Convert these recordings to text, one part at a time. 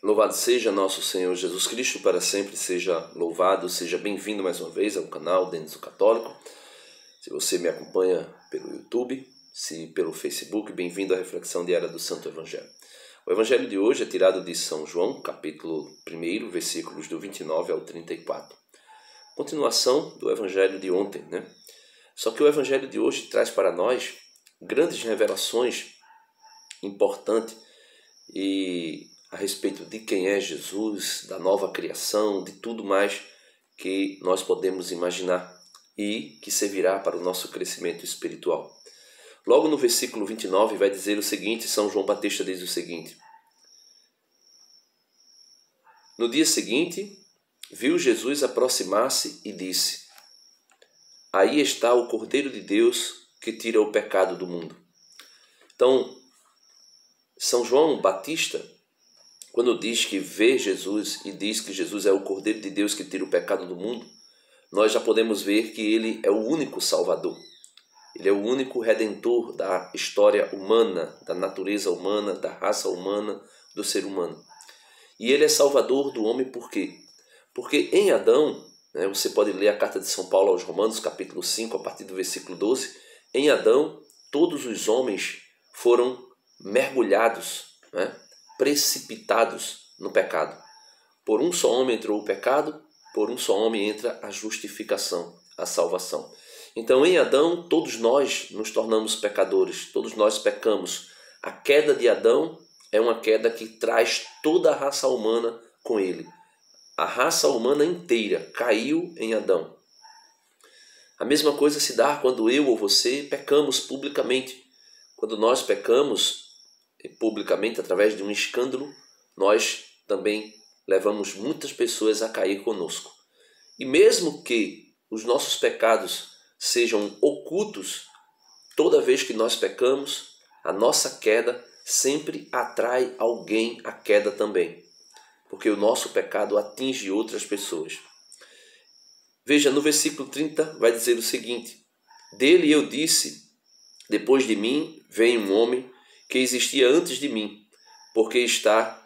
Louvado seja nosso Senhor Jesus Cristo, para sempre seja louvado, seja bem-vindo mais uma vez ao canal Denis o Católico. Se você me acompanha pelo YouTube, se pelo Facebook, bem-vindo à reflexão diária do Santo Evangelho. O Evangelho de hoje é tirado de São João, capítulo 1, versículos do 29 ao 34. Continuação do Evangelho de ontem, né? Só que o Evangelho de hoje traz para nós grandes revelações importantes a respeito de quem é Jesus, da nova criação, de tudo mais que nós podemos imaginar e que servirá para o nosso crescimento espiritual. Logo no versículo 29 vai dizer o seguinte, São João Batista diz o seguinte: No dia seguinte, viu Jesus aproximar-se e disse: Aí está o Cordeiro de Deus que tira o pecado do mundo. Então, São João Batista, quando diz que vê Jesus e diz que Jesus é o Cordeiro de Deus que tira o pecado do mundo, nós já podemos ver que ele é o único Salvador. Ele é o único Redentor da história humana, da natureza humana, da raça humana, do ser humano. E ele é Salvador do homem por quê? Porque em Adão, você pode ler a carta de São Paulo aos Romanos, capítulo 5, a partir do versículo 12, em Adão todos os homens foram mergulhados, precipitados no pecado. Por um só homem entrou o pecado, por um só homem entra a justificação, a salvação. Então em Adão todos nós nos tornamos pecadores, todos nós pecamos. A queda de Adão é uma queda que traz toda a raça humana com ele. A raça humana inteira caiu em Adão. A mesma coisa se dá quando eu ou você pecamos publicamente. Quando nós pecamos publicamente através de um escândalo, nós também levamos muitas pessoas a cair conosco. E mesmo que os nossos pecados sejam ocultos, toda vez que nós pecamos, a nossa queda sempre atrai alguém à queda também, porque o nosso pecado atinge outras pessoas. Veja, no versículo 30 vai dizer o seguinte: Dele eu disse, depois de mim vem um homem que existia antes de mim, porque está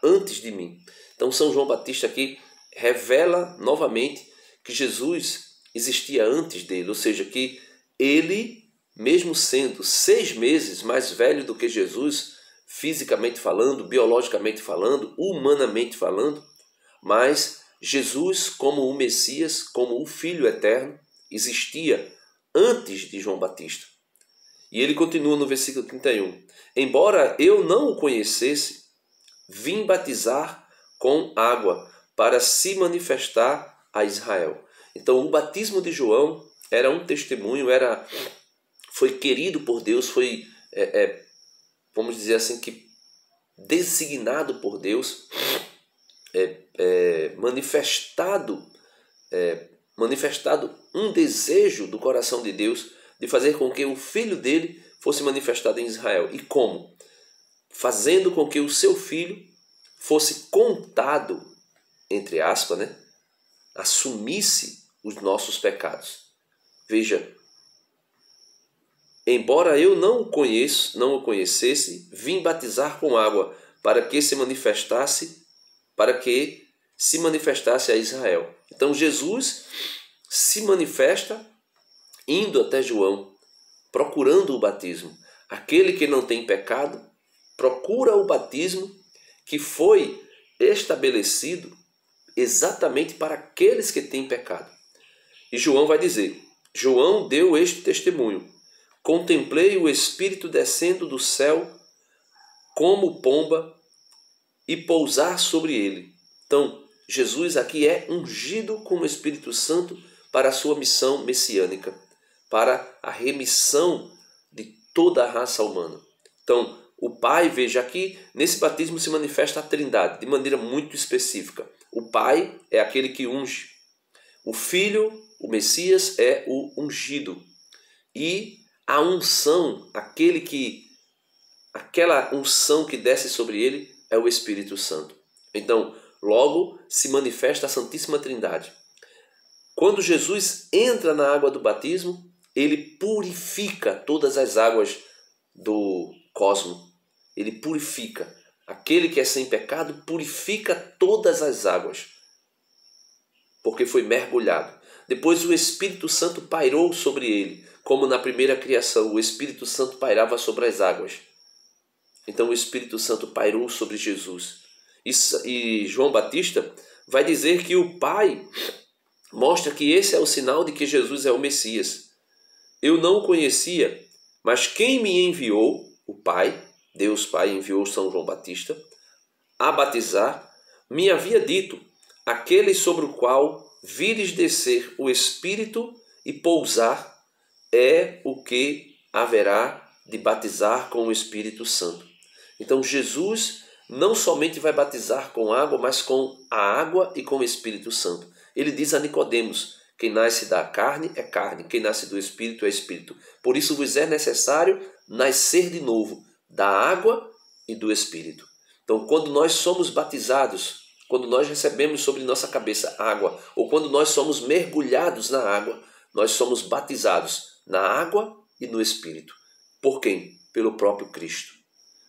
antes de mim. Então São João Batista aqui revela novamente que Jesus existia antes dele, ou seja, que ele, mesmo sendo 6 meses mais velho do que Jesus, fisicamente falando, biologicamente falando, humanamente falando, mas Jesus, como o Messias, como o Filho Eterno, existia antes de João Batista. E ele continua no versículo 31. Embora eu não o conhecesse, vim batizar com água para se manifestar a Israel. Então o batismo de João era um testemunho, foi querido por Deus, foi, vamos dizer assim, que designado por Deus, manifestado um desejo do coração de Deus de fazer com que o filho dele fosse manifestado em Israel. E como? Fazendo com que o seu filho fosse contado, entre aspas, assumisse os nossos pecados. Veja, embora eu não o conhecesse, vim batizar com água para que se manifestasse a Israel. Então Jesus se manifesta indo até João, procurando o batismo. Aquele que não tem pecado procura o batismo que foi estabelecido exatamente para aqueles que têm pecado. E João vai dizer, João deu este testemunho: contemplei o Espírito descendo do céu como pomba e pousar sobre ele. Então, Jesus aqui é ungido com o Espírito Santo para a sua missão messiânica, para a remissão de toda a raça humana. Então, o Pai, veja aqui, nesse batismo se manifesta a Trindade de maneira muito específica. O Pai é aquele que unge. O Filho, o Messias, é o ungido. E a unção, aquela unção que desce sobre ele é o Espírito Santo. Então, logo se manifesta a Santíssima Trindade. Quando Jesus entra na água do batismo, ele purifica todas as águas do cosmos. Ele purifica Aquele que é sem pecado purifica todas as águas, porque foi mergulhado. Depois o Espírito Santo pairou sobre ele, como na primeira criação, o Espírito Santo pairava sobre as águas. Então o Espírito Santo pairou sobre Jesus. E João Batista vai dizer que o Pai mostra que esse é o sinal de que Jesus é o Messias. Eu não o conhecia, mas quem me enviou, o Pai, Deus Pai enviou São João Batista a batizar, me havia dito: aquele sobre o qual vires descer o Espírito e pousar é o que haverá de batizar com o Espírito Santo. Então Jesus não somente vai batizar com água, mas com a água e com o Espírito Santo. Ele diz a Nicodemos: quem nasce da carne é carne, quem nasce do Espírito é Espírito. Por isso vos é necessário nascer de novo da água e do Espírito. Então, quando nós somos batizados, quando nós recebemos sobre nossa cabeça água, ou quando nós somos mergulhados na água, nós somos batizados na água e no Espírito. Por quem? Pelo próprio Cristo.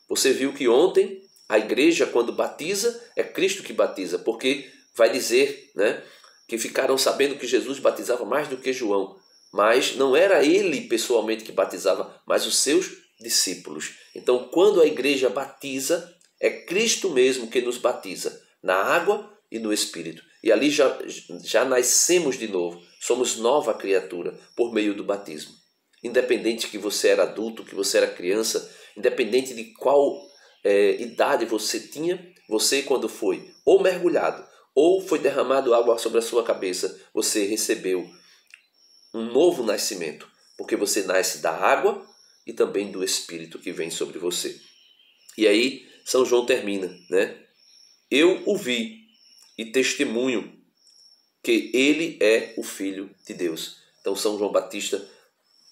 Você viu que ontem a igreja, quando batiza, é Cristo que batiza, porque vai dizer, né, que ficaram sabendo que Jesus batizava mais do que João, mas não era ele pessoalmente que batizava, mas os seus discípulos. Então, quando a igreja batiza, é Cristo mesmo que nos batiza, na água e no Espírito. E ali já nascemos de novo, somos nova criatura por meio do batismo. Independente que você era adulto, que você era criança, independente de qual idade você tinha, você quando foi ou mergulhado, ou foi derramado água sobre a sua cabeça, você recebeu um novo nascimento, porque você nasce da água e também do Espírito que vem sobre você. E aí São João termina, né? Eu o vi e testemunho que ele é o Filho de Deus. Então São João Batista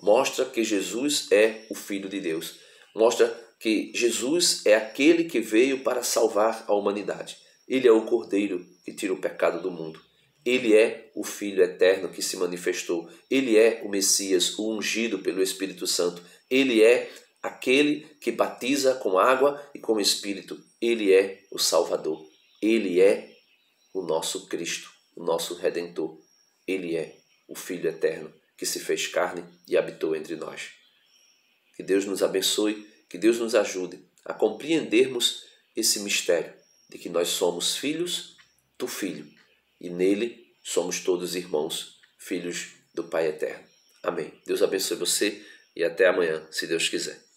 mostra que Jesus é o Filho de Deus. Mostra que Jesus é aquele que veio para salvar a humanidade. Ele é o Cordeiro que tira o pecado do mundo. Ele é o Filho eterno que se manifestou. Ele é o Messias, o ungido pelo Espírito Santo. Ele é aquele que batiza com água e com o Espírito. Ele é o Salvador. Ele é o nosso Cristo, o nosso Redentor. Ele é o Filho eterno que se fez carne e habitou entre nós. Que Deus nos abençoe, que Deus nos ajude a compreendermos esse mistério de que nós somos filhos do Filho e nele somos todos irmãos, filhos do Pai eterno. Amém. Deus abençoe você e até amanhã, se Deus quiser.